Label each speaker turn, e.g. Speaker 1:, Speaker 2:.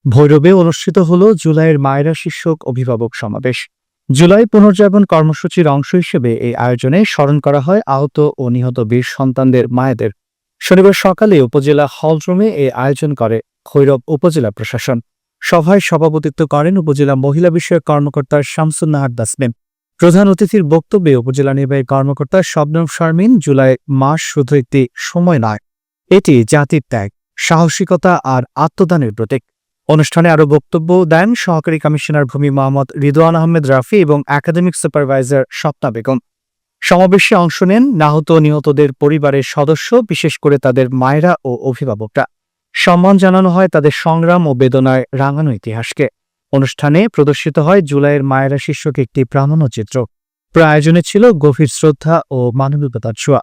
Speaker 1: ভৈরবে অনুষ্ঠিত হল জুলাইয়ের মায়েরা শীর্ষক অভিভাবক সমাবেশ। জুলাই পুনর্জীবন কর্মসূচির অংশ হিসেবে এই আয়োজনে স্মরণ করা হয় আহত ও নিহত বীর সন্তানদের মায়েদের। শনিবার সকালে উপজেলা হলরুমে এই আয়োজন করে ভৈরব উপজেলা প্রশাসন। সভায় সভাপতিত্ব করেন উপজেলা মহিলা বিষয়ক কর্মকর্তা শামসুন নাহার তাসনিম। প্রধান অতিথির বক্তব্যে উপজেলা নির্বাহী কর্মকর্তা শবনম শারমিন জুলাই মাস শুধু একটি সময় নয়, এটি জাতির ত্যাগ, সাহসিকতা আর আত্মদানের প্রতীক। অনুষ্ঠানে আরও বক্তব্য দেন সহকারী কমিশনার ভূমি মোহাম্মদ রিদওয়ান আহমেদ রাফি এবং একাডেমিক সুপারভাইজার স্বপ্না বেগম। সমাবেশে অংশ নেন আহত ও নিহতদের পরিবারের সদস্য, বিশেষ করে তাদের মায়েরা ও অভিভাবকরা। সম্মান জানানো হয় তাদের সংগ্রাম ও বেদনায় রাঙানো ইতিহাসকে। অনুষ্ঠানে প্রদর্শিত হয় জুলাইয়ের মায়েরা শীর্ষক একটি প্রামাণ্য চিত্র। আয়োজনে ছিল গভীর শ্রদ্ধা ও মানবিকতার ছোঁয়া।